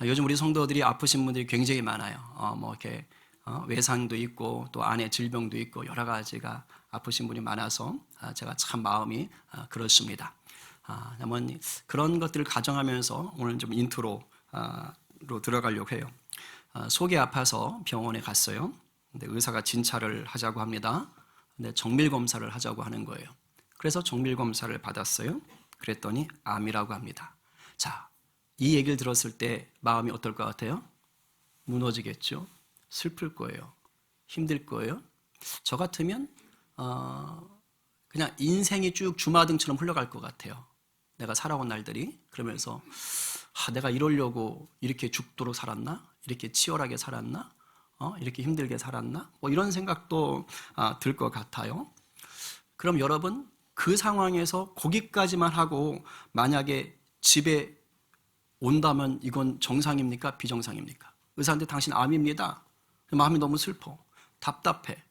요즘 우리 성도들이 아프신 분들이 굉장히 많아요. 이렇게 외상도 있고 또 안에 질병도 있고 여러 가지가 아프신 분이 많아서 제가 참 마음이 그렇습니다. 한번 그런 것들을 가정하면서 오늘 좀 인트로로 들어가려고 해요. 속이 아파서 병원에 갔어요. 근데 의사가 진찰을 하자고 합니다. 근데 정밀 검사를 하자고 하는 거예요. 그래서 정밀 검사를 받았어요. 그랬더니 암이라고 합니다. 자, 이 얘기를 들었을 때 마음이 어떨 것 같아요? 무너지겠죠? 슬플 거예요. 힘들 거예요. 저 같으면 그냥 인생이 쭉 주마등처럼 흘러갈 것 같아요. 내가 살아온 날들이. 그러면서 내가 이러려고 이렇게 죽도록 살았나? 이렇게 치열하게 살았나? 이렇게 힘들게 살았나? 이런 생각도 들 것 같아요. 그럼 여러분, 그 상황에서 거기까지만 하고 만약에 집에 온다면 이건 정상입니까? 비정상입니까? 의사한테 당신 암입니다. 마음이 너무 슬퍼. 답답해.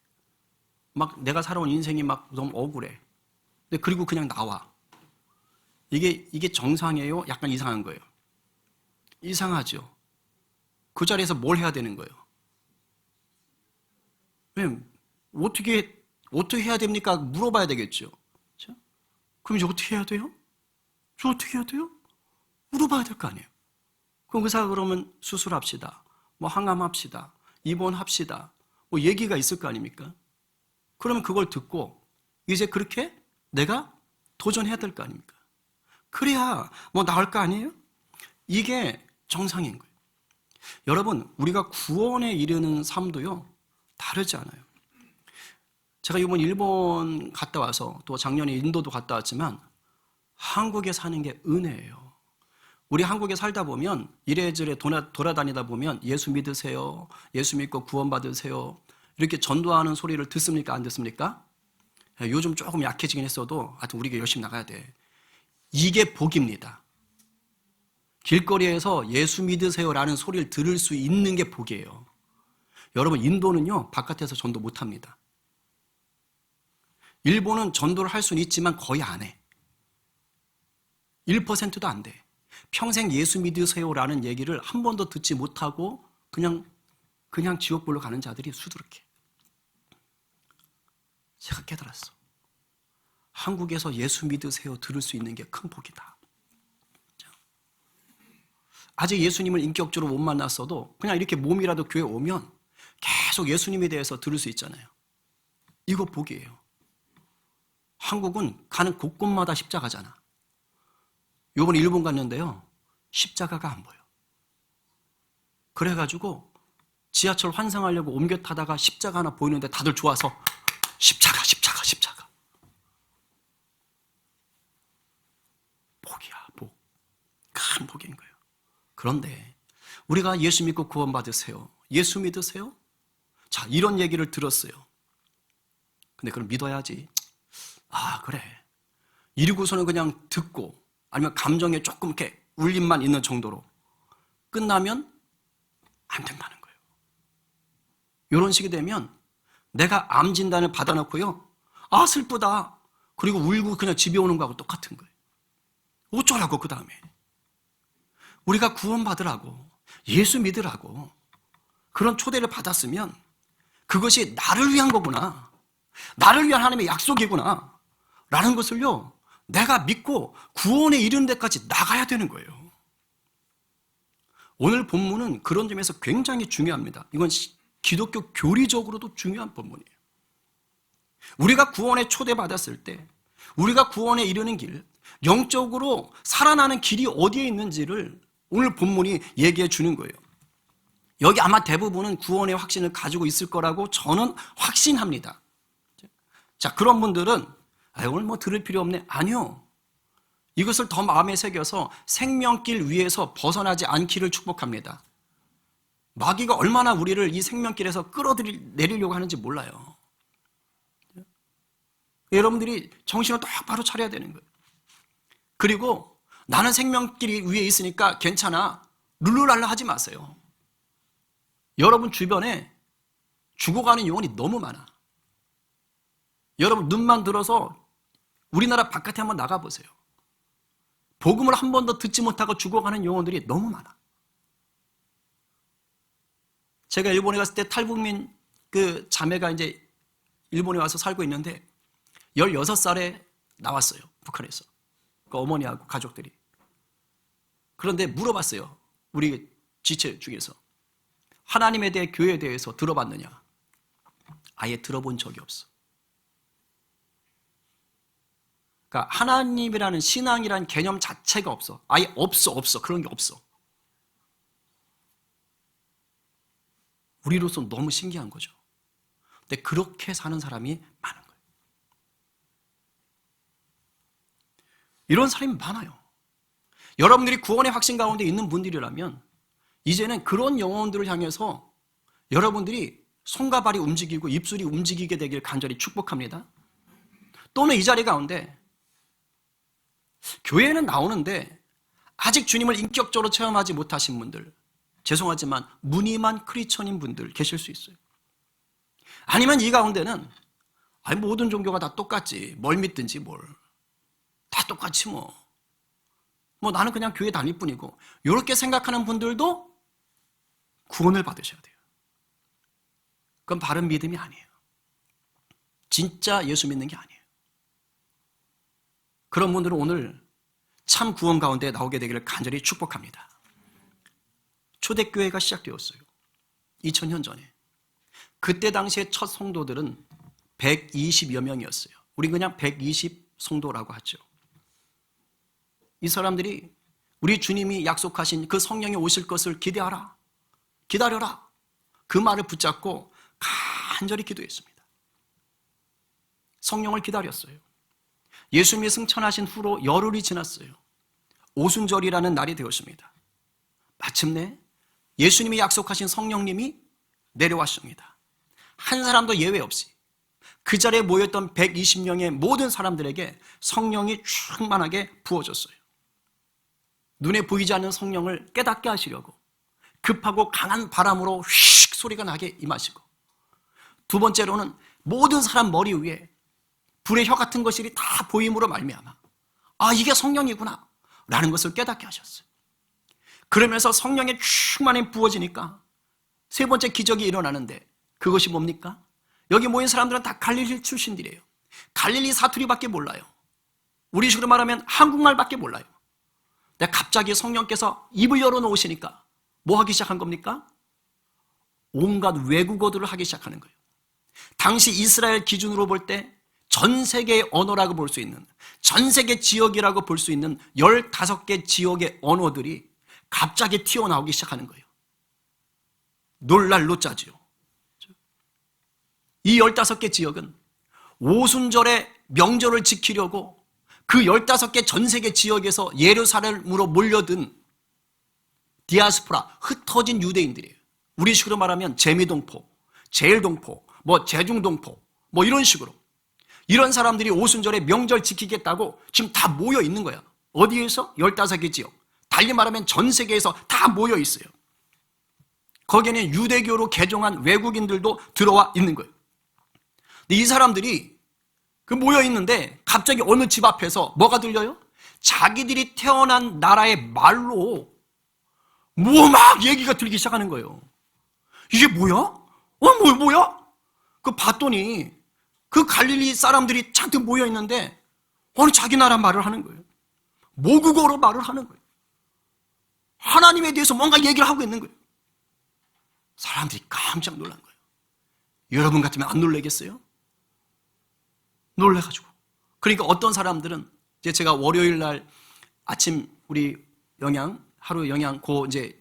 막 내가 살아온 인생이 막 너무 억울해. 근데 그리고 그냥 나와. 이게 정상이에요? 약간 이상한 거예요. 이상하죠. 그 자리에서 뭘 해야 되는 거예요? 왜? 어떻게 해야 됩니까? 물어봐야 되겠죠. 그렇죠? 그럼 이제 어떻게 해야 돼요? 저 어떻게 해야 돼요? 물어봐야 될 거 아니에요. 그럼 의사가 그러면 수술합시다. 항암합시다. 입원합시다. 얘기가 있을 거 아닙니까? 그러면 그걸 듣고 이제 그렇게 내가 도전해야 될 거 아닙니까? 그래야 나을 거 아니에요? 이게 정상인 거예요. 여러분, 우리가 구원에 이르는 삶도요, 다르지 않아요. 제가 이번 일본 갔다 와서 또 작년에 인도도 갔다 왔지만 한국에 사는 게 은혜예요. 우리 한국에 살다 보면 이래저래 돌아다니다 보면 예수 믿으세요. 예수 믿고 구원받으세요. 이렇게 전도하는 소리를 듣습니까? 안 듣습니까? 요즘 조금 약해지긴 했어도 하여튼 우리가 열심히 나가야 돼. 이게 복입니다. 길거리에서 예수 믿으세요라는 소리를 들을 수 있는 게 복이에요. 여러분, 인도는요, 바깥에서 전도 못합니다. 일본은 전도를 할 수는 있지만 거의 안 해. 1%도 안 돼. 평생 예수 믿으세요라는 얘기를 한 번도 듣지 못하고 그냥 지옥불로 가는 자들이 수두룩해. 제가 깨달았어. 한국에서 예수 믿으세요 들을 수 있는 게 큰 복이다. 아직 예수님을 인격적으로 못 만났어도 그냥 이렇게 몸이라도 교회 오면 계속 예수님에 대해서 들을 수 있잖아요. 이거 복이에요. 한국은 가는 곳곳마다 십자가잖아. 요번에 일본 갔는데요, 십자가가 안 보여. 그래가지고 지하철 환승하려고 옮겨 타다가 십자가 하나 보이는데 다들 좋아서 십자가. 복이야, 복. 큰 복인 거예요. 그런데 우리가 예수 믿고 구원받으세요. 예수 믿으세요? 자, 이런 얘기를 들었어요. 근데 그럼 믿어야지. 그래. 이러고서는 그냥 듣고 아니면 감정에 조금 이렇게 울림만 있는 정도로 끝나면 안 된다는 거예요. 이런 식이 되면 내가 암 진단을 받아놓고요, 슬프다. 그리고 울고 그냥 집에 오는 거하고 똑같은 거예요. 어쩌라고 그 다음에. 우리가 구원받으라고 예수 믿으라고 그런 초대를 받았으면 그것이 나를 위한 거구나. 나를 위한 하나님의 약속이구나. 라는 것을요, 내가 믿고 구원에 이르는 데까지 나가야 되는 거예요. 오늘 본문은 그런 점에서 굉장히 중요합니다. 이건 기독교 교리적으로도 중요한 본문이에요. 우리가 구원에 초대받았을 때 우리가 구원에 이르는 길, 영적으로 살아나는 길이 어디에 있는지를 오늘 본문이 얘기해 주는 거예요. 여기 아마 대부분은 구원의 확신을 가지고 있을 거라고 저는 확신합니다. 자, 그런 분들은 오늘 들을 필요 없네. 아니요. 이것을 더 마음에 새겨서 생명길 위에서 벗어나지 않기를 축복합니다. 마귀가 얼마나 우리를 이 생명길에서 끌어내리려고 하는지 몰라요. 여러분들이 정신을 똑바로 차려야 되는 거예요. 그리고 나는 생명길 위에 있으니까 괜찮아. 룰루랄라 하지 마세요. 여러분 주변에 죽어가는 영혼이 너무 많아. 여러분 눈만 들어서 우리나라 바깥에 한번 나가보세요. 복음을 한 번도 듣지 못하고 죽어가는 영혼들이 너무 많아. 제가 일본에 갔을 때 탈북민 그 자매가 이제 일본에 와서 살고 있는데 16살에 나왔어요. 북한에서. 그 어머니하고 가족들이. 그런데 물어봤어요. 우리 지체 중에서. 하나님에 대해 교회에 대해서 들어봤느냐? 아예 들어본 적이 없어. 그러니까 하나님이라는 신앙이라는 개념 자체가 없어. 아예 없어. 그런 게 없어. 우리로서 너무 신기한 거죠. 근데 그렇게 사는 사람이 많은 거예요. 이런 사람이 많아요. 여러분들이 구원의 확신 가운데 있는 분들이라면 이제는 그런 영혼들을 향해서 여러분들이 손과 발이 움직이고 입술이 움직이게 되길 간절히 축복합니다. 또는 이 자리 가운데 교회에는 나오는데 아직 주님을 인격적으로 체험하지 못하신 분들, 죄송하지만 무늬만 크리스천인 분들 계실 수 있어요. 아니면 이 가운데는 모든 종교가 다 똑같지, 뭘 믿든지 뭘 다 똑같이 뭐 나는 그냥 교회 다닐 뿐이고, 이렇게 생각하는 분들도 구원을 받으셔야 돼요. 그건 바른 믿음이 아니에요. 진짜 예수 믿는 게 아니에요. 그런 분들은 오늘 참 구원 가운데 나오게 되기를 간절히 축복합니다. 초대교회가 시작되었어요. 2000년 전에. 그때 당시에 첫 성도들은 120여 명이었어요. 우리 그냥 120 성도라고 하죠. 이 사람들이 우리 주님이 약속하신 그 성령이 오실 것을 기대하라, 기다려라, 그 말을 붙잡고 간절히 기도했습니다. 성령을 기다렸어요. 예수님이 승천하신 후로 열흘이 지났어요. 오순절이라는 날이 되었습니다. 마침내 예수님이 약속하신 성령님이 내려왔습니다. 한 사람도 예외 없이 그 자리에 모였던 120명의 모든 사람들에게 성령이 충만하게 부어졌어요. 눈에 보이지 않는 성령을 깨닫게 하시려고 급하고 강한 바람으로 휙 소리가 나게 임하시고, 두 번째로는 모든 사람 머리 위에 불의 혀 같은 것이 다 보임으로 말미암아 이게 성령이구나 라는 것을 깨닫게 하셨어요. 그러면서 성령의 충만히 부어지니까 세 번째 기적이 일어나는데, 그것이 뭡니까? 여기 모인 사람들은 다 갈릴리 출신들이에요. 갈릴리 사투리밖에 몰라요. 우리 식으로 말하면 한국말밖에 몰라요. 근데 갑자기 성령께서 입을 열어놓으시니까 뭐 하기 시작한 겁니까? 온갖 외국어들을 하기 시작하는 거예요. 당시 이스라엘 기준으로 볼 때 전 세계의 언어라고 볼 수 있는, 전 세계 지역이라고 볼 수 있는 15개 지역의 언어들이 갑자기 튀어나오기 시작하는 거예요. 놀랄 노자지요. 이 15개 지역은 오순절의 명절을 지키려고 그 15개 전 세계 지역에서 예루살렘으로 몰려든 디아스포라, 흩어진 유대인들이에요. 우리 식으로 말하면 재미동포, 제일동포, 제중동포, 이런 식으로. 이런 사람들이 오순절에 명절 지키겠다고 지금 다 모여 있는 거야. 어디에서? 15개 지역. 달리 말하면 전 세계에서 다 모여 있어요. 거기에는 유대교로 개종한 외국인들도 들어와 있는 거예요. 근데 이 사람들이 모여 있는데 갑자기 어느 집 앞에서 뭐가 들려요? 자기들이 태어난 나라의 말로 막 얘기가 들리기 시작하는 거예요. 이게 뭐야? 뭐야? 봤더니 그 갈릴리 사람들이 잔뜩 모여 있는데 자기 나라 말을 하는 거예요. 모국어로 말을 하는 거예요. 하나님에 대해서 뭔가 얘기를 하고 있는 거예요. 사람들이 깜짝 놀란 거예요. 여러분 같으면 안 놀라겠어요? 놀래가지고. 그러니까 어떤 사람들은 제가 월요일 날 아침 우리 하루 영양 거에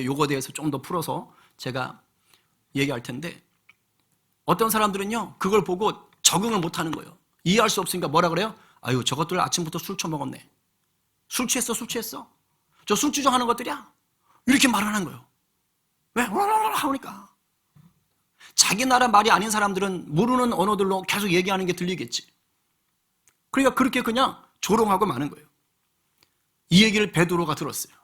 요거에 대해서 좀 더 풀어서 제가 얘기할 텐데, 어떤 사람들은요 그걸 보고 적응을 못 하는 거예요. 이해할 수 없으니까 뭐라 그래요? 아유, 저것들 아침부터 술 처먹었네. 술 취했어. 저 술주정하는 것들이야. 이렇게 말하는 거예요. 왜? 하니까. 자기 나라 말이 아닌 사람들은 모르는 언어들로 계속 얘기하는 게 들리겠지. 그러니까 그렇게 그냥 조롱하고 마는 거예요. 이 얘기를 베드로가 들었어요.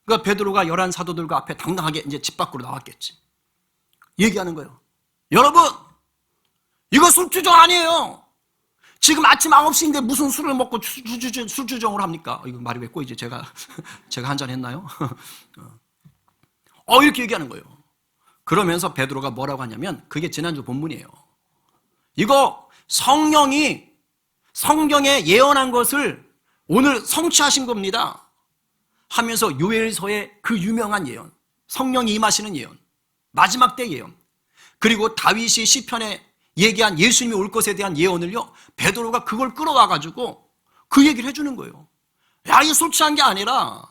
그러니까 베드로가 11 사도들과 앞에 당당하게 이제 집 밖으로 나왔겠지. 얘기하는 거예요. 여러분, 이거 술주정 아니에요. 지금 아침 9시인데 무슨 술을 먹고 술주정을 합니까? 이거 말이 왜 꼬이지? 제가 한잔 했나요? 이렇게 얘기하는 거예요. 그러면서 베드로가 뭐라고 하냐면, 그게 지난주 본문이에요. 이거 성령이 성경에 예언한 것을 오늘 성취하신 겁니다 하면서 요엘서의 그 유명한 예언, 성령이 임하시는 예언, 마지막 때 예언, 그리고 다윗이 시편에 얘기한 예수님이 올 것에 대한 예언을요, 베드로가 그걸 끌어와가지고 그 얘기를 해주는 거예요. 야, 이게 솔직한 게 아니라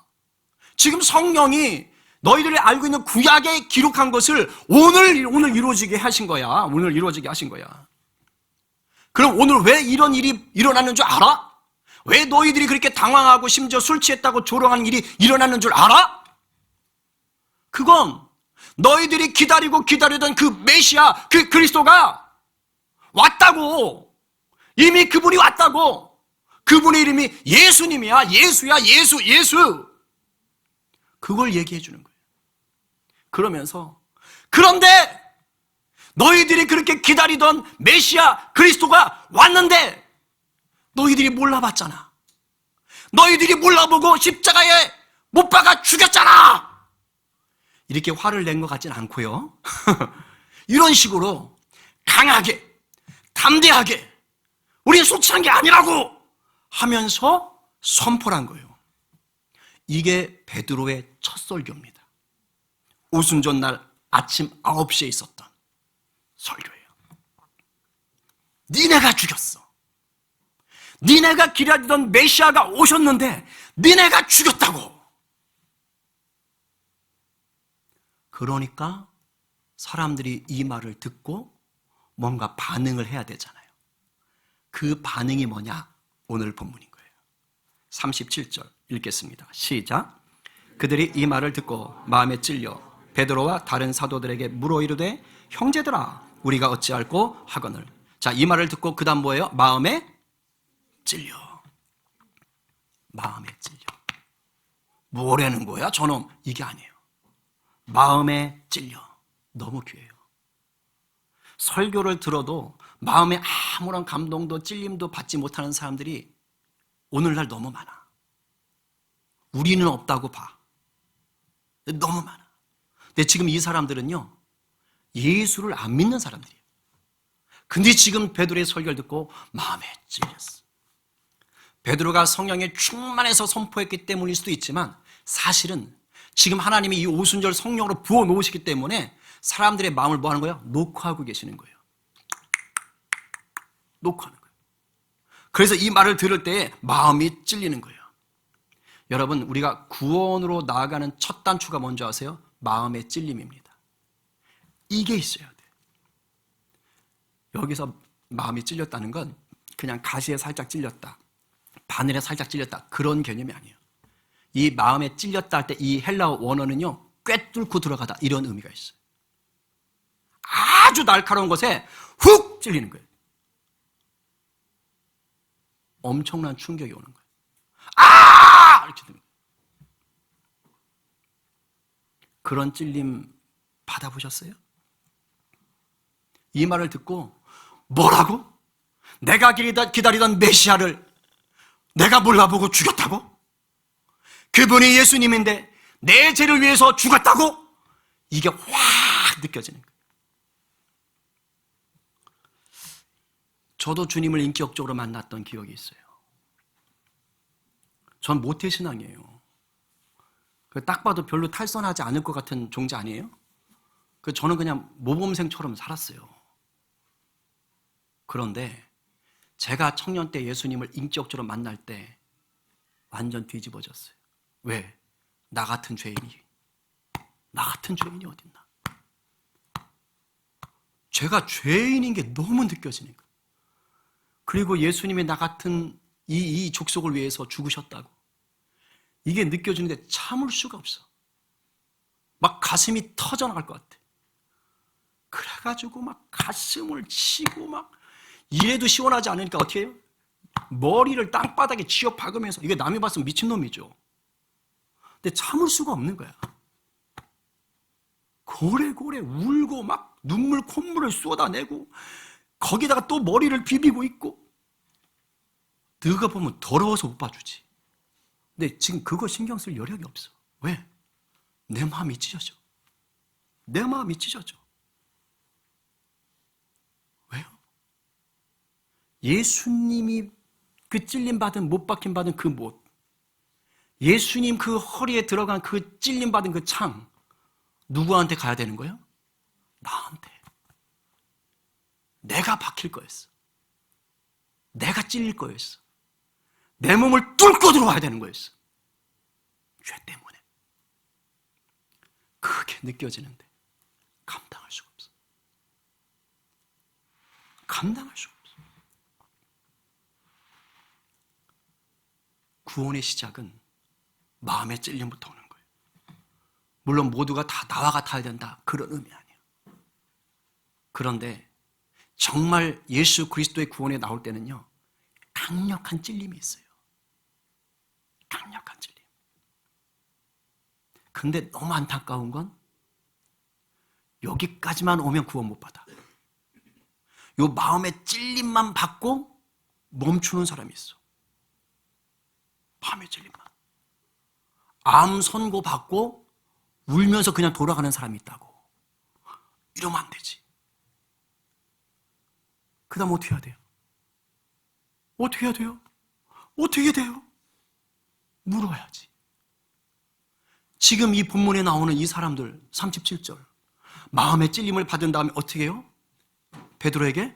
지금 성령이 너희들이 알고 있는 구약에 기록한 것을 오늘 이루어지게 하신 거야. 오늘 이루어지게 하신 거야. 그럼 오늘 왜 이런 일이 일어나는 줄 알아? 왜 너희들이 그렇게 당황하고 심지어 술 취했다고 조롱하는 일이 일어나는 줄 알아? 그건 너희들이 기다리던 그 메시아, 그 그리스도가 왔다고. 이미 그분이 왔다고. 그분의 이름이 예수님이야. 예수야. 예수. 그걸 얘기해 주는 거예요. 그러면서, 그런데 너희들이 그렇게 기다리던 메시아 그리스도가 왔는데 너희들이 몰라봤잖아. 너희들이 몰라보고 십자가에 못 박아 죽였잖아. 이렇게 화를 낸 것 같진 않고요. 이런 식으로 강하게, 담대하게 우리는 솔직한 게 아니라고 하면서 선포를 한 거예요. 이게 베드로의 첫 설교입니다. 오순절날 아침 9시에 있었던 설교예요. 니네가 죽였어. 니네가 기다리던 메시아가 오셨는데 니네가 죽였다고. 그러니까 사람들이 이 말을 듣고 뭔가 반응을 해야 되잖아요. 그 반응이 뭐냐? 오늘 본문인 거예요. 37절 읽겠습니다. 시작. 그들이 이 말을 듣고 마음에 찔려 베드로와 다른 사도들에게 물어 이르되 형제들아 우리가 어찌할꼬 하거늘. 자, 이 말을 듣고 그 다음 뭐예요? 마음에 찔려. 마음에 찔려. 뭐라는 거야 저놈? 이게 아니에요. 마음에 찔려. 너무 귀해요. 설교를 들어도 마음에 아무런 감동도 찔림도 받지 못하는 사람들이 오늘날 너무 많아. 우리는 없다고 봐. 너무 많아. 근데 지금 이 사람들은요, 예수를 안 믿는 사람들이에요. 근데 지금 베드로의 설교를 듣고 마음에 찔렸어. 베드로가 성령에 충만해서 선포했기 때문일 수도 있지만 사실은 지금 하나님이 이 오순절 성령으로 부어 놓으시기 때문에 사람들의 마음을 뭐 하는 거예요? 녹화하고 계시는 거예요. 녹화하는 거예요. 그래서 이 말을 들을 때 마음이 찔리는 거예요. 여러분, 우리가 구원으로 나아가는 첫 단추가 뭔지 아세요? 마음의 찔림입니다. 이게 있어야 돼요. 여기서 마음이 찔렸다는 건 그냥 가시에 살짝 찔렸다, 바늘에 살짝 찔렸다, 그런 개념이 아니에요. 이 마음에 찔렸다 할 때 이 헬라어 원어는요, 꿰뚫고 들어가다, 이런 의미가 있어요. 아주 날카로운 것에 훅 찔리는 거예요. 엄청난 충격이 오는 거예요. 아! 이렇게 되는 거예요. 그런 찔림 받아보셨어요? 이 말을 듣고 뭐라고? 내가 기다리던 메시아를 내가 몰라보고 죽였다고? 그분이 예수님인데 내 죄를 위해서 죽었다고? 이게 확 느껴지는 거예요. 저도 주님을 인격적으로 만났던 기억이 있어요. 전 모태신앙이에요. 딱 봐도 별로 탈선하지 않을 것 같은 종자 아니에요? 저는 그냥 모범생처럼 살았어요. 그런데 제가 청년 때 예수님을 인격적으로 만날 때 완전 뒤집어졌어요. 왜? 나 같은 죄인이 어딨나? 제가 죄인인 게 너무 느껴지는 거예요. 그리고 예수님이 나 같은 이 족속을 위해서 죽으셨다고. 이게 느껴지는데 참을 수가 없어. 막 가슴이 터져나갈 것 같아. 그래가지고 막 가슴을 치고 막 이래도 시원하지 않으니까 어떻게 해요? 머리를 땅바닥에 쥐어 박으면서, 이게 남이 봤으면 미친놈이죠. 근데 참을 수가 없는 거야. 고래고래 울고 막 눈물 콧물을 쏟아내고 거기다가 또 머리를 비비고 있고, 너가 보면 더러워서 못 봐주지. 근데 지금 그거 신경 쓸 여력이 없어. 왜? 내 마음이 찢어져. 내 마음이 찢어져. 왜요? 예수님이 그 찔림받은, 못 박힘받은 그 못, 예수님 그 허리에 들어간 그 찔림받은 그 창, 누구한테 가야 되는 거예요? 나한테. 내가 박힐 거였어. 내가 찔릴 거였어. 내 몸을 뚫고 들어와야 되는 거였어. 죄 때문에. 그게 느껴지는데 감당할 수가 없어. 감당할 수가 없어. 구원의 시작은 마음의 찔림부터 오는 거예요. 물론 모두가 다 나와 같아야 된다, 그런 의미 아니에요. 그런데 정말 예수 그리스도의 구원에 나올 때는요, 강력한 찔림이 있어요. 강력한 찔림. 근데 너무 안타까운 건 여기까지만 오면 구원 못 받아. 요 마음의 찔림만 받고 멈추는 사람이 있어. 마음의 찔림만. 암 선고 받고 울면서 그냥 돌아가는 사람이 있다고. 이러면 안 되지. 그 다음 어떻게 해야 돼요? 어떻게 해야 돼요? 어떻게 돼요? 물어야지. 지금 이 본문에 나오는 이 사람들 37절 마음의 찔림을 받은 다음에 어떻게 해요? 베드로에게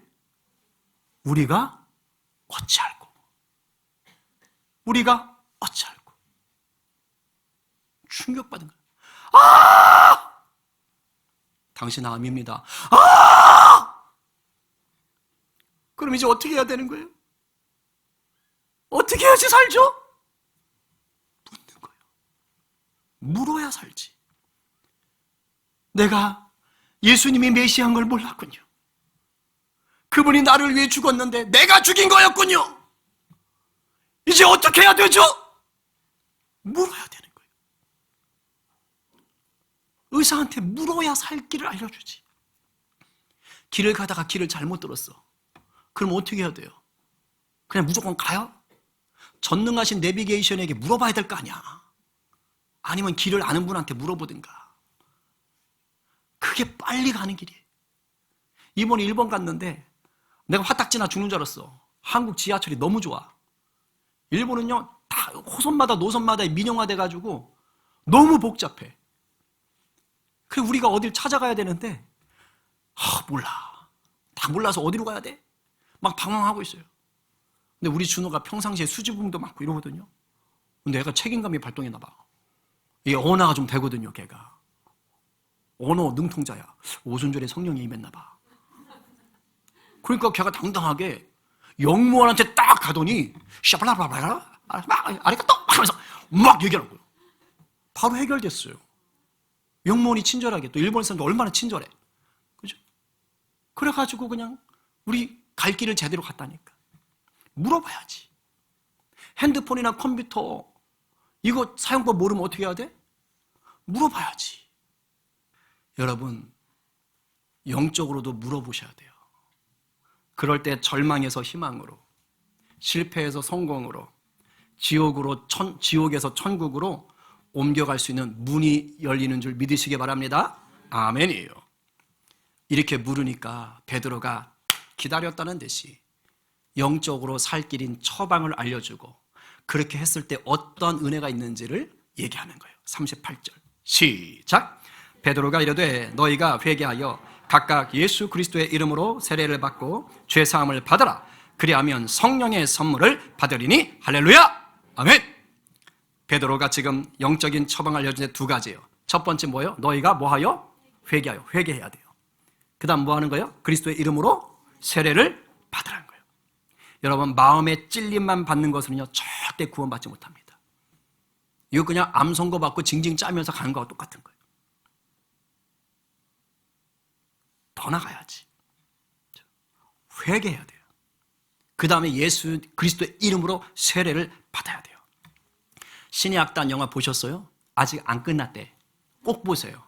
우리가 어찌할꼬? 우리가 어찌할꼬? 충격받은 거예요. 아! 당신 암입니다. 아! 그럼 이제 어떻게 해야 되는 거예요? 어떻게 해야지 살죠? 묻는 거예요. 물어야 살지. 내가 예수님이 메시아인 걸 몰랐군요. 그분이 나를 위해 죽었는데 내가 죽인 거였군요. 이제 어떻게 해야 되죠? 물어야 되는 거예요. 의사한테 물어야 살 길을 알려주지. 길을 가다가 길을 잘못 들었어. 그럼 어떻게 해야 돼요? 그냥 무조건 가요? 전능하신 내비게이션에게 물어봐야 될 거 아니야. 아니면 길을 아는 분한테 물어보든가. 그게 빨리 가는 길이에요. 이번에 일본 갔는데 내가 화딱지나 죽는 줄 알았어. 한국 지하철이 너무 좋아. 일본은요, 다 호선마다 노선마다 민영화돼가지고 너무 복잡해. 그래서 우리가 어딜 찾아가야 되는데, 몰라. 다 몰라서 어디로 가야 돼? 막 방황하고 있어요. 근데 우리 준호가 평상시에 수줍음도 많고 이러거든요. 근데 얘가 책임감이 발동했나 봐. 이게 언어가 좀 되거든요, 걔가. 언어 능통자야. 오순절에 성령이 임했나 봐. 그러니까 걔가 당당하게 영무원한테 딱 가더니 샤블라블라블라 아리가또 하면서 막 얘기하는 거예요. 바로 해결됐어요. 영무원이 친절하게, 또 일본 사람도 얼마나 친절해. 그죠? 그래가지고 그냥 우리 갈 길을 제대로 갔다니까. 물어봐야지. 핸드폰이나 컴퓨터 이거 사용법 모르면 어떻게 해야 돼? 물어봐야지. 여러분, 영적으로도 물어보셔야 돼요. 그럴 때 절망에서 희망으로, 실패에서 성공으로, 지옥에서 천국으로 옮겨갈 수 있는 문이 열리는 줄 믿으시기 바랍니다. 아멘이에요. 이렇게 물으니까 베드로가 기다렸다는 듯이 영적으로 살 길인 처방을 알려주고, 그렇게 했을 때 어떤 은혜가 있는지를 얘기하는 거예요. 38절 시작. 베드로가 이르되 너희가 회개하여 각각 예수 그리스도의 이름으로 세례를 받고 죄사함을 받아라. 그리하면 성령의 선물을 받으리니. 할렐루야. 아멘. 베드로가 지금 영적인 처방을 알려준 데 두 가지예요. 첫 번째 뭐예요? 너희가 뭐하여? 회개하여. 회개해야 돼요. 그 다음 뭐 하는 거예요? 그리스도의 이름으로 세례를 받으라는 거예요. 여러분, 마음의 찔림만 받는 것은요 절대 구원받지 못합니다. 이거 그냥 암 선고 받고 징징 짜면서 가는 거와 똑같은 거예요. 더 나가야지. 회개해야 돼요. 그 다음에 예수 그리스도의 이름으로 세례를 받아야 돼요. 신의 악단 영화 보셨어요? 아직 안 끝났대. 꼭 보세요.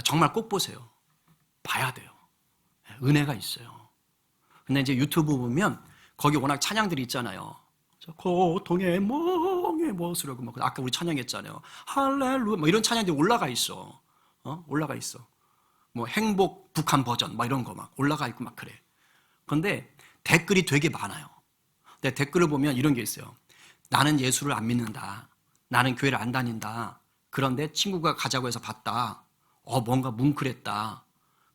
정말 꼭 보세요. 봐야 돼요. 은혜가 있어요. 근데 이제 유튜브 보면 거기 워낙 찬양들이 있잖아요. 고통의 멍에 못으려고 막 아까 우리 찬양했잖아요. 할렐루야 뭐 이런 찬양들이 올라가 있어. 올라가 있어. 뭐 행복 북한 버전 막 이런 거 막 올라가 있고 막 그래. 그런데 댓글이 되게 많아요. 근데 댓글을 보면 이런 게 있어요. 나는 예수를 안 믿는다. 나는 교회를 안 다닌다. 그런데 친구가 가자고 해서 봤다. 뭔가 뭉클했다.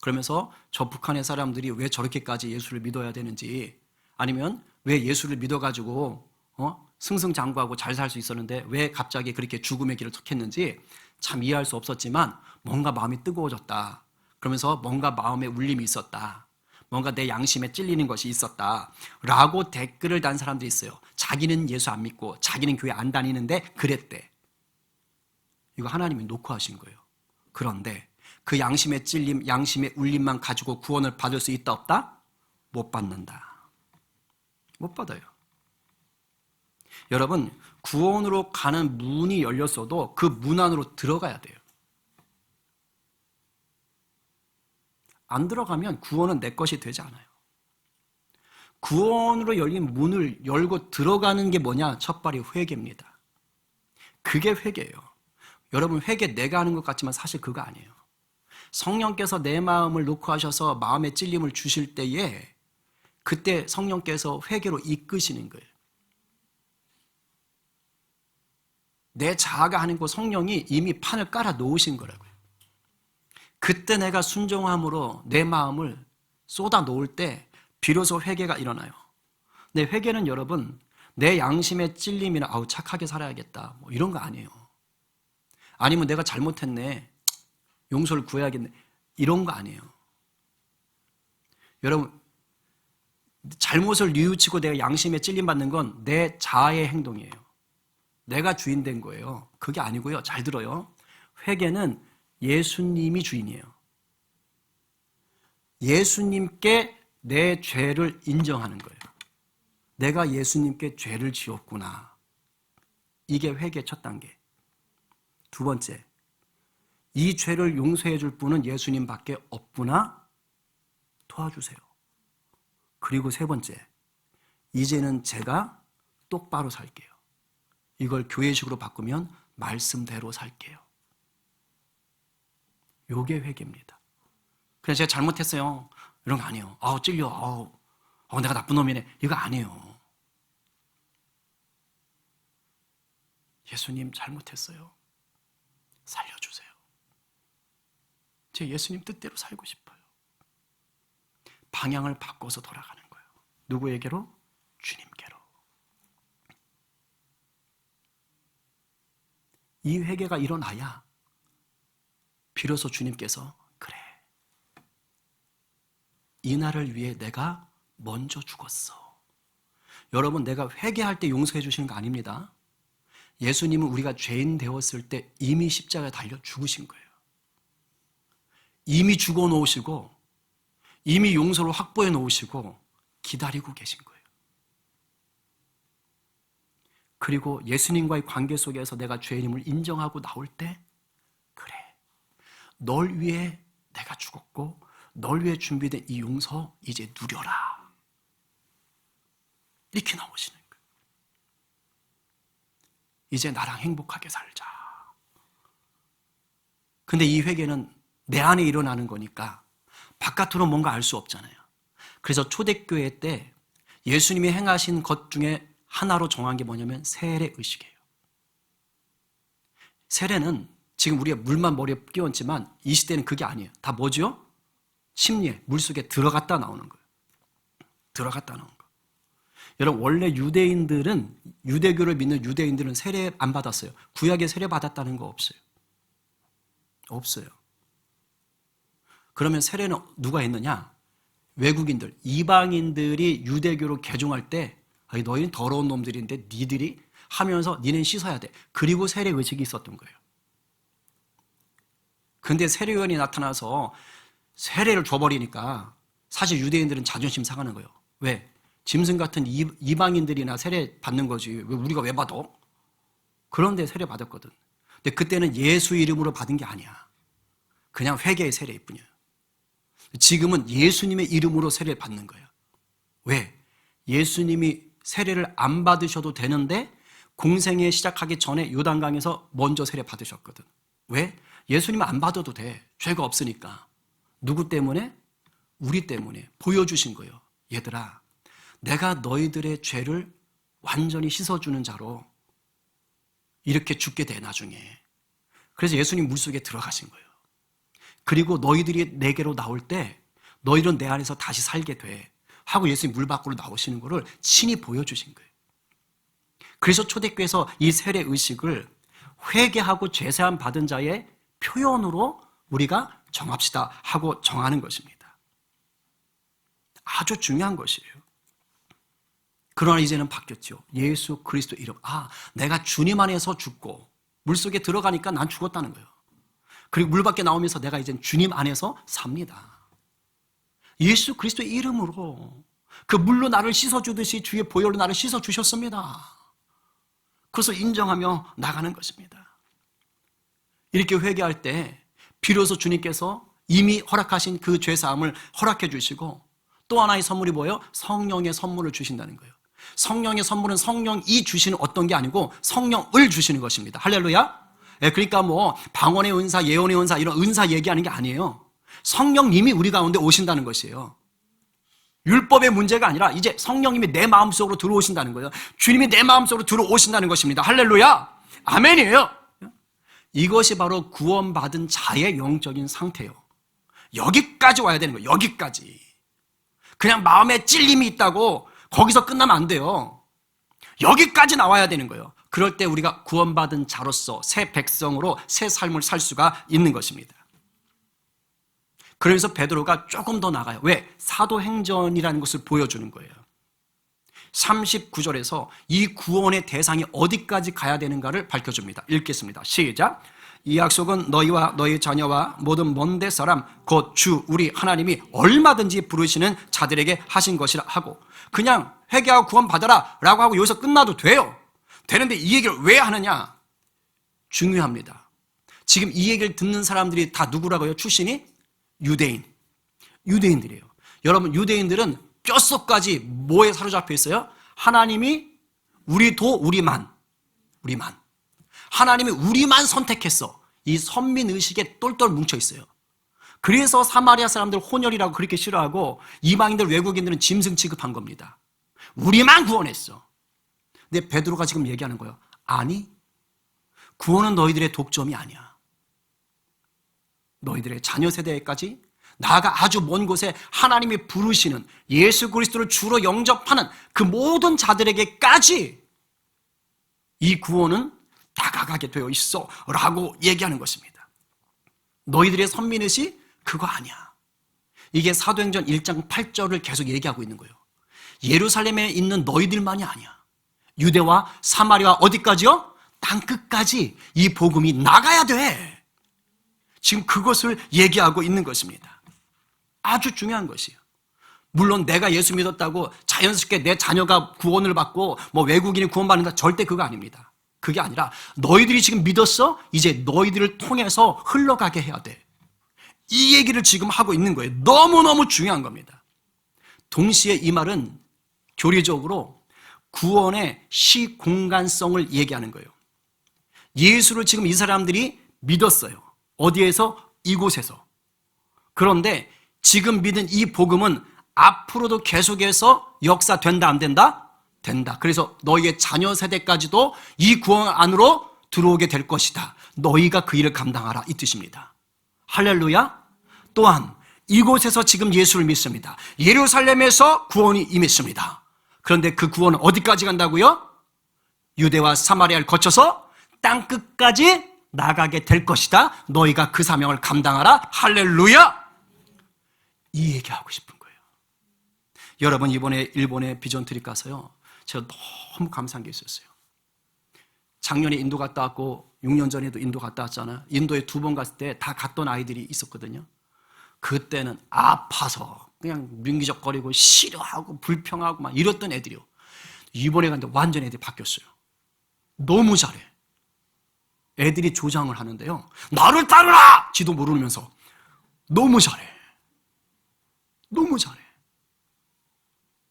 그러면서 저 북한의 사람들이 왜 저렇게까지 예수를 믿어야 되는지, 아니면 왜 예수를 믿어가지고 승승장구하고 잘 살 수 있었는데 왜 갑자기 그렇게 죽음의 길을 택했는지 참 이해할 수 없었지만 뭔가 마음이 뜨거워졌다. 그러면서 뭔가 마음에 울림이 있었다. 뭔가 내 양심에 찔리는 것이 있었다. 라고 댓글을 단 사람들이 있어요. 자기는 예수 안 믿고 자기는 교회 안 다니는데 그랬대. 이거 하나님이 놓고 하신 거예요. 그런데 그 양심의 찔림, 양심의 울림만 가지고 구원을 받을 수 있다 없다? 못 받는다. 못 받아요. 여러분, 구원으로 가는 문이 열렸어도 그 문 안으로 들어가야 돼요. 안 들어가면 구원은 내 것이 되지 않아요. 구원으로 열린 문을 열고 들어가는 게 뭐냐? 첫발이 회개입니다. 그게 회개예요. 여러분, 회개 내가 하는 것 같지만 사실 그거 아니에요. 성령께서 내 마음을 놓고 하셔서 마음의 찔림을 주실 때에 그때 성령께서 회개로 이끄시는 거예요. 내 자아가 하는 거 성령이 이미 판을 깔아 놓으신 거라고요. 그때 내가 순종함으로 내 마음을 쏟아 놓을 때 비로소 회개가 일어나요. 근데 회개는 여러분 내 양심의 찔림이나 착하게 살아야겠다 뭐 이런 거 아니에요. 아니면 내가 잘못했네, 용서를 구해야겠네, 이런 거 아니에요. 여러분, 잘못을 뉘우치고 내가 양심에 찔림받는 건 내 자아의 행동이에요. 내가 주인 된 거예요. 그게 아니고요. 잘 들어요. 회개는 예수님이 주인이에요. 예수님께 내 죄를 인정하는 거예요. 내가 예수님께 죄를 지었구나. 이게 회개의 첫 단계. 두 번째, 이 죄를 용서해 줄 분은 예수님밖에 없구나. 도와주세요. 그리고 세 번째, 이제는 제가 똑바로 살게요. 이걸 교회식으로 바꾸면 말씀대로 살게요. 요게 회개입니다. 그래서 제가 잘못했어요, 이런 거 아니에요. 찔려. 내가 나쁜 놈이네. 이거 아니에요. 예수님 잘못했어요. 살려주세요. 제 예수님 뜻대로 살고 싶어요. 방향을 바꿔서 돌아가는 거예요. 누구에게로? 주님께로. 이 회개가 일어나야 비로소 주님께서 그래, 이날을 위해 내가 먼저 죽었어. 여러분, 내가 회개할 때 용서해 주시는 거 아닙니다. 예수님은 우리가 죄인 되었을 때 이미 십자가에 달려 죽으신 거예요. 이미 죽어 놓으시고 이미 용서를 확보해 놓으시고 기다리고 계신 거예요. 그리고 예수님과의 관계 속에서 내가 죄인임을 인정하고 나올 때 그래, 널 위해 내가 죽었고 널 위해 준비된 이 용서 이제 누려라. 이렇게 나오시는 거예요. 이제 나랑 행복하게 살자. 근데 이 회개는 내 안에 일어나는 거니까 바깥으로 뭔가 알 수 없잖아요. 그래서 초대교회 때 예수님이 행하신 것 중에 하나로 정한 게 뭐냐면 세례의식이에요. 세례는 지금 우리가 물만 머리에 끼얹지만 이 시대는 그게 아니에요. 다 뭐죠? 심리에, 물속에 들어갔다 나오는 거예요. 들어갔다 나오는 거. 여러분, 원래 유대교를 믿는 유대인들은 세례 안 받았어요. 구약에 세례 받았다는 거 없어요. 없어요. 그러면 세례는 누가 했느냐? 외국인들, 이방인들이 유대교로 개종할 때 너희는 더러운 놈들인데 니들이 하면서 니는 씻어야 돼. 그리고 세례 의식이 있었던 거예요. 근데 세례요한이 나타나서 세례를 줘버리니까 사실 유대인들은 자존심 상하는 거예요. 왜? 짐승 같은 이방인들이나 세례 받는 거지. 왜 우리가 왜 받아? 그런데 세례 받았거든. 근데 그때는 예수 이름으로 받은 게 아니야. 그냥 회개의 세례일 뿐이야. 지금은 예수님의 이름으로 세례를 받는 거야. 왜? 예수님이 세례를 안 받으셔도 되는데 공생애 시작하기 전에 요단강에서 먼저 세례 받으셨거든. 왜? 예수님은 안 받아도 돼. 죄가 없으니까. 누구 때문에? 우리 때문에 보여주신 거예요. 얘들아, 내가 너희들의 죄를 완전히 씻어주는 자로 이렇게 죽게 돼 나중에. 그래서 예수님 물속에 들어가신 거예요. 그리고 너희들이 내게로 나올 때 너희는 내 안에서 다시 살게 돼 하고 예수님 물 밖으로 나오시는 것을 친히 보여주신 거예요. 그래서 초대교회에서 이 세례 의식을 회개하고 죄사함 받은 자의 표현으로 우리가 정합시다 하고 정하는 것입니다. 아주 중요한 것이에요. 그러나 이제는 바뀌었죠. 예수 그리스도 이름. 내가 주님 안에서 죽고 물속에 들어가니까 난 죽었다는 거예요. 그리고 물 밖에 나오면서 내가 이제는 주님 안에서 삽니다. 예수 그리스도의 이름으로 그 물로 나를 씻어주듯이 주의 보혈로 나를 씻어주셨습니다. 그래서 인정하며 나가는 것입니다. 이렇게 회개할 때 비로소 주님께서 이미 허락하신 그 죄사함을 허락해 주시고 또 하나의 선물이 뭐예요? 성령의 선물을 주신다는 거예요. 성령의 선물은 성령이 주시는 어떤 게 아니고 성령을 주시는 것입니다. 할렐루야. 그러니까 뭐 방언의 은사, 예언의 은사 이런 은사 얘기하는 게 아니에요. 성령님이 우리 가운데 오신다는 것이에요. 율법의 문제가 아니라 이제 성령님이 내 마음속으로 들어오신다는 거예요. 주님이 내 마음속으로 들어오신다는 것입니다. 할렐루야. 아멘이에요. 이것이 바로 구원받은 자의 영적인 상태예요. 여기까지 와야 되는 거예요. 여기까지. 그냥 마음에 찔림이 있다고 거기서 끝나면 안 돼요. 여기까지 나와야 되는 거예요. 그럴 때 우리가 구원받은 자로서 새 백성으로 새 삶을 살 수가 있는 것입니다. 그래서 베드로가 조금 더 나가요. 왜? 사도행전이라는 것을 보여주는 거예요. 39절에서 이 구원의 대상이 어디까지 가야 되는가를 밝혀줍니다. 읽겠습니다. 시작. 이 약속은 너희와 너희 자녀와 모든 먼데 사람 곧 주 우리 하나님이 얼마든지 부르시는 자들에게 하신 것이라 하고, 그냥 회개하고 구원받아라 라고 하고 여기서 끝나도 돼요. 되는데 이 얘기를 왜 하느냐? 중요합니다. 지금 이 얘기를 듣는 사람들이 다 누구라고요? 출신이? 유대인들이에요. 여러분, 유대인들은 뼛속까지 뭐에 사로잡혀 있어요? 하나님이 우리만 하나님이 우리만 선택했어. 이 선민의식에 똘똘 뭉쳐 있어요. 그래서 사마리아 사람들 혼혈이라고 그렇게 싫어하고 이방인들 외국인들은 짐승 취급한 겁니다. 우리만 구원했어. 근데 베드로가 지금 얘기하는 거예요. 아니, 구원은 너희들의 독점이 아니야. 너희들의 자녀 세대까지 나아가 아주 먼 곳에 하나님이 부르시는 예수 그리스도를 주로 영접하는 그 모든 자들에게까지 이 구원은 다가가게 되어 있어 라고 얘기하는 것입니다. 너희들의 선민의식 그거 아니야. 이게 사도행전 1장 8절을 계속 얘기하고 있는 거예요. 예루살렘에 있는 너희들만이 아니야. 유대와 사마리아 어디까지요? 땅끝까지 이 복음이 나가야 돼. 지금 그것을 얘기하고 있는 것입니다. 아주 중요한 것이에요. 물론 내가 예수 믿었다고 자연스럽게 내 자녀가 구원을 받고 뭐 외국인이 구원받는다, 절대 그거 아닙니다. 그게 아니라 너희들이 지금 믿었어? 이제 너희들을 통해서 흘러가게 해야 돼. 이 얘기를 지금 하고 있는 거예요. 너무너무 중요한 겁니다. 동시에 이 말은 교리적으로 구원의 시공간성을 얘기하는 거예요. 예수를 지금 이 사람들이 믿었어요. 어디에서? 이곳에서. 그런데 지금 믿은 이 복음은 앞으로도 계속해서 역사된다, 안 된다? 된다. 그래서 너희의 자녀 세대까지도 이 구원 안으로 들어오게 될 것이다. 너희가 그 일을 감당하라, 이 뜻입니다. 할렐루야. 또한 이곳에서 지금 예수를 믿습니다. 예루살렘에서 구원이 임했습니다. 그런데 그 구원은 어디까지 간다고요? 유대와 사마리아를 거쳐서 땅끝까지 나가게 될 것이다. 너희가 그 사명을 감당하라. 할렐루야. 이 얘기하고 싶은 거예요. 여러분, 이번에 일본에 비전 트립 가서요, 제가 너무 감사한 게 있었어요. 작년에 인도 갔다 왔고 6년 전에도 인도 갔다 왔잖아요. 인도에 2번 갔을 때 다 갔던 아이들이 있었거든요. 그때는 아파서 그냥 민기적거리고 싫어하고 불평하고 막 이랬던 애들이요. 이번에 갔는데 완전 애들이 바뀌었어요. 너무 잘해. 애들이 조장을 하는데요, 나를 따르라! 지도 모르면서 너무 잘해. 너무 잘해.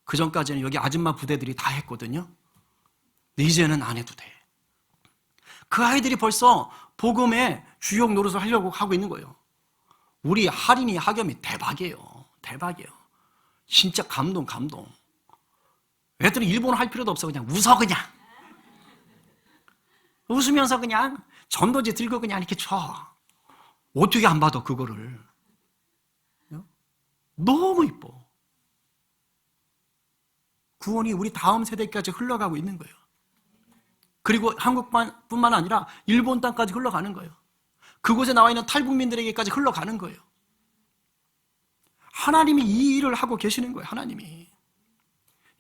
그 전까지는 여기 아줌마 부대들이 다 했거든요. 근데 이제는 안 해도 돼. 그 아이들이 벌써 복음의 주역 노릇을 하려고 하고 있는 거예요. 우리 할인이 학염이 대박이에요. 대박이에요. 진짜 감동. 애들은 일본어 할 필요도 없어. 그냥 웃어 그냥. 웃으면서 그냥 전도지 들고 그냥 이렇게 쳐. 어떻게 안 받아 그거를. 너무 이뻐. 구원이 우리 다음 세대까지 흘러가고 있는 거예요. 그리고 한국뿐만 아니라 일본 땅까지 흘러가는 거예요. 그곳에 나와 있는 탈북민들에게까지 흘러가는 거예요. 하나님이 이 일을 하고 계시는 거예요. 하나님이.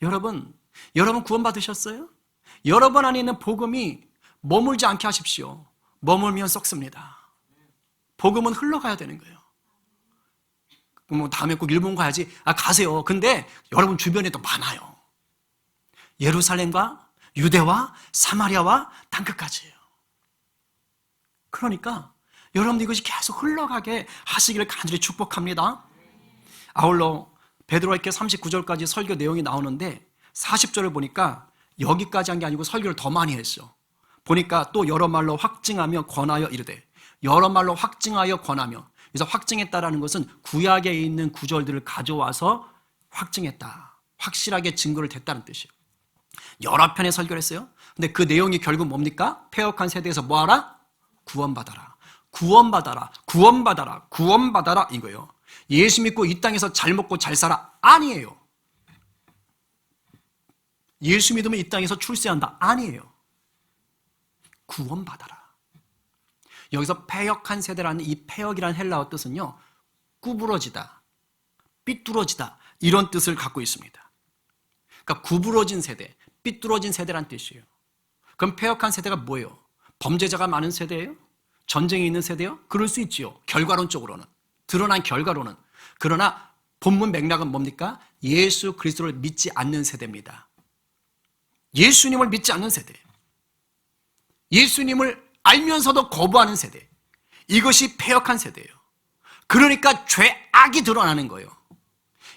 여러분 구원받으셨어요? 여러분 안에 있는 복음이 머물지 않게 하십시오. 머물면 썩습니다. 복음은 흘러가야 되는 거예요. 뭐 다음에 꼭 일본 가야지. 가세요. 근데 여러분 주변에 또 많아요. 예루살렘과 유대와 사마리아와 땅끝까지예요. 그러니까 여러분들 이것이 계속 흘러가게 하시기를 간절히 축복합니다. 아울러 베드로에게 39절까지 설교 내용이 나오는데 40절을 보니까 여기까지 한 게 아니고 설교를 더 많이 했어. 보니까 또 여러 말로 확증하며 권하여 이르되, 여러 말로 확증하여 권하며. 그래서 확증했다라는 것은 구약에 있는 구절들을 가져와서 확증했다, 확실하게 증거를 댔다는 뜻이에요. 여러 편의 설교를 했어요. 근데 그 내용이 결국 뭡니까? 패역한 세대에서 뭐하라? 구원받아라, 구원받아라, 구원받아라, 구원받아라 이거예요. 예수 믿고 이 땅에서 잘 먹고 잘 살아? 아니에요. 예수 믿으면 이 땅에서 출세한다? 아니에요. 구원받아라. 여기서 패역한 세대라는 이 패역이라는 헬라어 뜻은요, 구부러지다, 삐뚤어지다 이런 뜻을 갖고 있습니다. 그러니까 구부러진 세대, 삐뚤어진 세대란 뜻이에요. 그럼 패역한 세대가 뭐예요? 범죄자가 많은 세대예요? 전쟁이 있는 세대요? 그럴 수 있지요. 결과론적으로는, 드러난 결과로는. 그러나 본문 맥락은 뭡니까? 예수 그리스도를 믿지 않는 세대입니다. 예수님을 믿지 않는 세대, 예수님을 알면서도 거부하는 세대, 이것이 패역한 세대예요. 그러니까 죄악이 드러나는 거예요.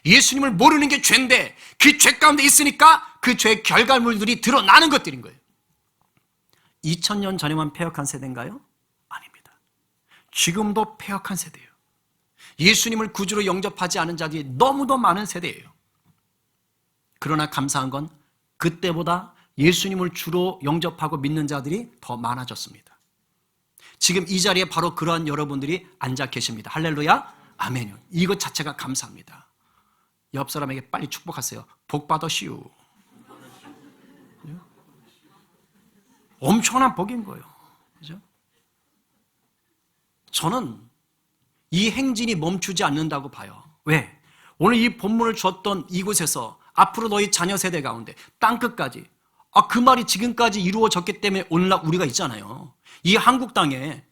예수님을 모르는 게 죄인데 그 죄 가운데 있으니까 그 죄의 결과물들이 드러나는 것들인 거예요. 2000년 전에만 패역한 세대인가요? 아닙니다. 지금도 패역한 세대예요. 예수님을 구주로 영접하지 않은 자들이 너무도 많은 세대예요. 그러나 감사한 건 그때보다 예수님을 주로 영접하고 믿는 자들이 더 많아졌습니다. 지금 이 자리에 바로 그러한 여러분들이 앉아 계십니다. 할렐루야, 아멘요. 이것 자체가 감사합니다. 옆 사람에게 빨리 축복하세요. 복 받으시오. 엄청난 복인 거예요. 그죠? 저는 이 행진이 멈추지 않는다고 봐요. 왜? 오늘 이 본문을 줬던 이곳에서 앞으로 너희 자녀 세대 가운데 땅끝까지, 그 말이 지금까지 이루어졌기 때문에 오늘날 우리가 있잖아요. 이 한국 땅에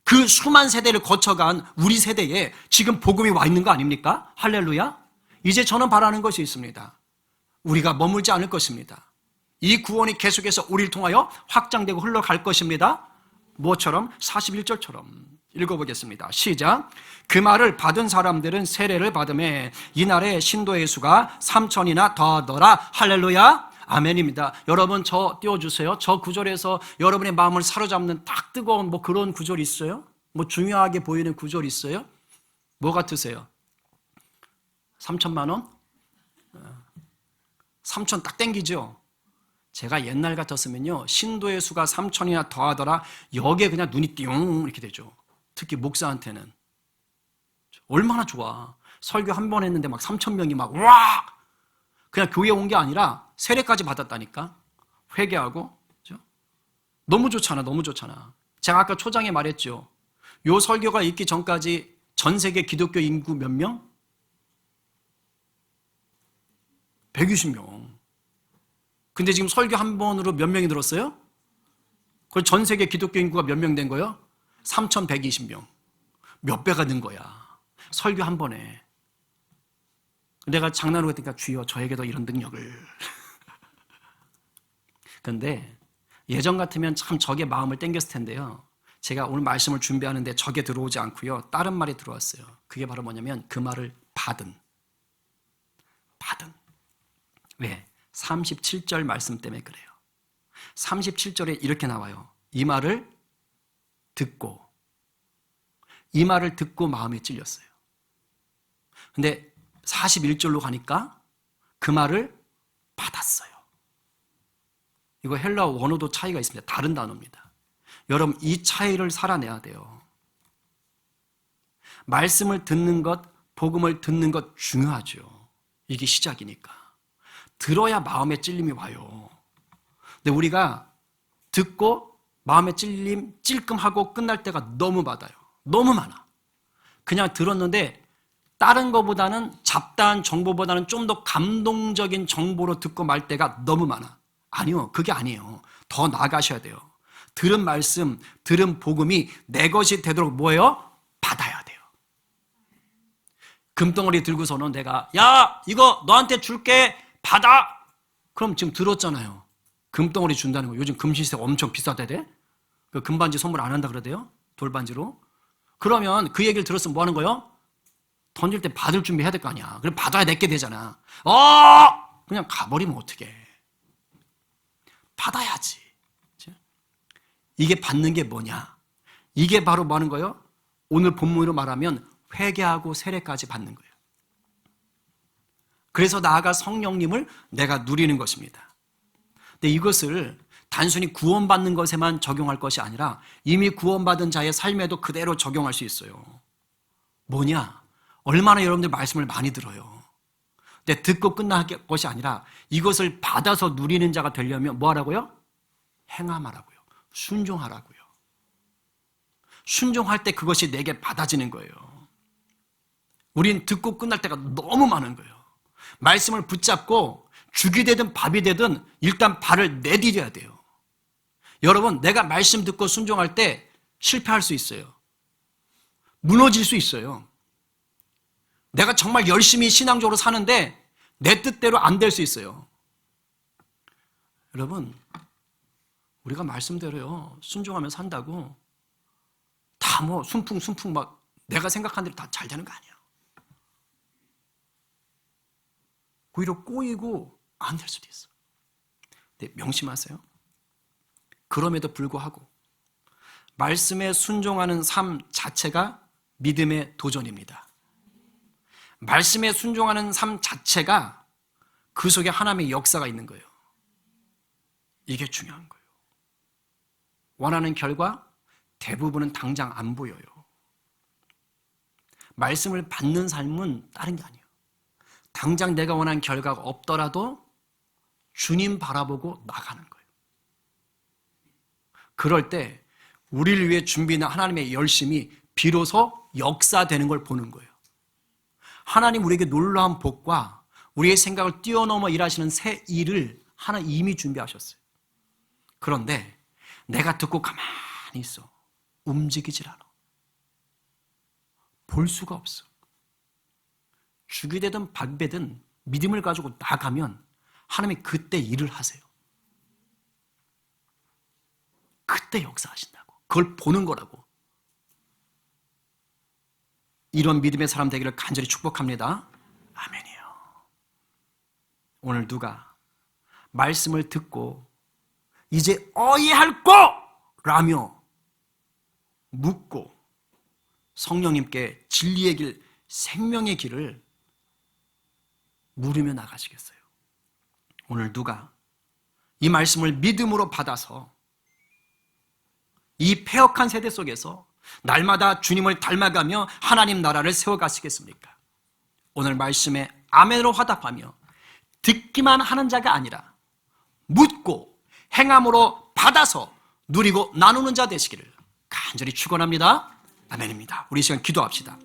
그 수만 세대를 거쳐간 우리 세대에 지금 복음이 와 있는 거 아닙니까? 할렐루야. 이제 저는 바라는 것이 있습니다. 우리가 머물지 않을 것입니다. 이 구원이 계속해서 우리를 통하여 확장되고 흘러갈 것입니다. 뭐처럼? 41절처럼 읽어보겠습니다. 시작. 그 말을 받은 사람들은 세례를 받음에 이날에 신도의 수가 3,000이나 더하더라. 할렐루야, 아멘입니다. 여러분 저 띄워주세요. 저 구절에서 여러분의 마음을 사로잡는 딱 뜨거운 뭐 그런 구절 있어요? 뭐 중요하게 보이는 구절 있어요? 뭐 같으세요? 3,000만 원? 3,000 딱 땡기죠? 제가 옛날 같았으면요, 신도의 수가 3,000이나 더하더라, 여기에 그냥 눈이 띵 이렇게 되죠. 특히 목사한테는 얼마나 좋아. 설교 한 번 했는데 막 3,000명이 막 와, 그냥 교회 온 게 아니라 세례까지 받았다니까. 회개하고. 그렇죠? 너무 좋잖아, 너무 좋잖아. 제가 아까 초장에 말했죠. 요 설교가 있기 전까지 전 세계 기독교 인구 몇 명? 120명. 근데 지금 설교 한 번으로 몇 명이 늘었어요? 그럼 전 세계 기독교 인구가 몇 명 된 거예요? 3,120명. 몇 배가 는 거야. 설교 한 번에. 내가 장난으로 했으니까 주여 저에게도 이런 능력을. 그런데 예전 같으면 참 적의 마음을 땡겼을 텐데요. 제가 오늘 말씀을 준비하는데 적에 들어오지 않고요, 다른 말이 들어왔어요. 그게 바로 뭐냐면 그 말을 받은. 왜? 37절 말씀 때문에 그래요. 37절에 이렇게 나와요. 이 말을 듣고 이 말을 듣고 마음에 찔렸어요. 근데 41절로 가니까 그 말을 받았어요. 이거 헬라어 원어도 차이가 있습니다. 다른 단어입니다. 여러분, 이 차이를 살아내야 돼요. 말씀을 듣는 것, 복음을 듣는 것 중요하죠. 이게 시작이니까. 들어야 마음에 찔림이 와요. 근데 우리가 듣고 마음에 찔끔하고 끝날 때가 너무 많아요. 너무 많아. 그냥 들었는데 다른 것보다는 잡다한 정보보다는 좀 더 감동적인 정보로 듣고 말 때가 너무 많아. 아니요, 그게 아니에요. 더 나아가셔야 돼요. 들은 말씀, 들은 복음이 내 것이 되도록 뭐예요? 받아야 돼요. 금덩어리 들고서는 내가 야, 이거 너한테 줄게, 받아. 그럼 지금 들었잖아요. 금덩어리 준다는 거. 요즘 금시세 엄청 비싸대대. 그 금반지 선물 안 한다 그러대요. 돌반지로. 그러면 그 얘기를 들었으면 뭐 하는 거예요? 던질 때 받을 준비해야 될 거 아니야. 그럼 받아야 내게 되잖아. 그냥 가버리면 어떡해. 받아야지. 이게 받는 게 뭐냐? 이게 바로 뭐 하는 거예요? 오늘 본문으로 말하면 회개하고 세례까지 받는 거예요. 그래서 나아가 성령님을 내가 누리는 것입니다. 근데 이것을 단순히 구원받는 것에만 적용할 것이 아니라 이미 구원받은 자의 삶에도 그대로 적용할 수 있어요. 뭐냐? 얼마나 여러분들 말씀을 많이 들어요. 근데 듣고 끝날 것이 아니라 이것을 받아서 누리는 자가 되려면 뭐 하라고요? 행함하라고요. 순종하라고요. 순종할 때 그것이 내게 받아지는 거예요. 우린 듣고 끝날 때가 너무 많은 거예요. 말씀을 붙잡고 죽이 되든 밥이 되든 일단 발을 내디뎌야 돼요. 여러분, 내가 말씀 듣고 순종할 때 실패할 수 있어요. 무너질 수 있어요. 내가 정말 열심히 신앙적으로 사는데 내 뜻대로 안 될 수 있어요. 여러분, 우리가 말씀대로요, 순종하면 산다고 다 뭐 순풍 막 내가 생각한 대로 다 잘 되는 거 아니야. 오히려 꼬이고 안 될 수도 있어. 근데 명심하세요. 그럼에도 불구하고 말씀에 순종하는 삶 자체가 믿음의 도전입니다. 말씀에 순종하는 삶 자체가 그 속에 하나님의 역사가 있는 거예요. 이게 중요한 거예요. 원하는 결과 대부분은 당장 안 보여요. 말씀을 받는 삶은 다른 게 아니에요. 당장 내가 원하는 결과가 없더라도 주님 바라보고 나가는 거예요. 그럴 때 우리를 위해 준비한 하나님의 열심이 비로소 역사되는 걸 보는 거예요. 하나님 우리에게 놀라운 복과 우리의 생각을 뛰어넘어 일하시는 새 일을 하나님 이미 준비하셨어요. 그런데 내가 듣고 가만히 있어. 움직이질 않아. 볼 수가 없어. 죽이 되든 밥이 되든 믿음을 가지고 나가면 하나님이 그때 일을 하세요. 그때 역사하신다고. 그걸 보는 거라고. 이런 믿음의 사람 되기를 간절히 축복합니다. 아멘이요. 오늘 누가 말씀을 듣고 이제 어이할 거라며 묻고 성령님께 진리의 길, 생명의 길을 물으며 나가시겠어요? 오늘 누가 이 말씀을 믿음으로 받아서 이 패역한 세대 속에서 날마다 주님을 닮아가며 하나님 나라를 세워가시겠습니까? 오늘 말씀에 아멘으로 화답하며 듣기만 하는 자가 아니라 묻고 행함으로 받아서 누리고 나누는 자 되시기를 간절히 축원합니다. 아멘입니다. 우리 이 시간 기도합시다.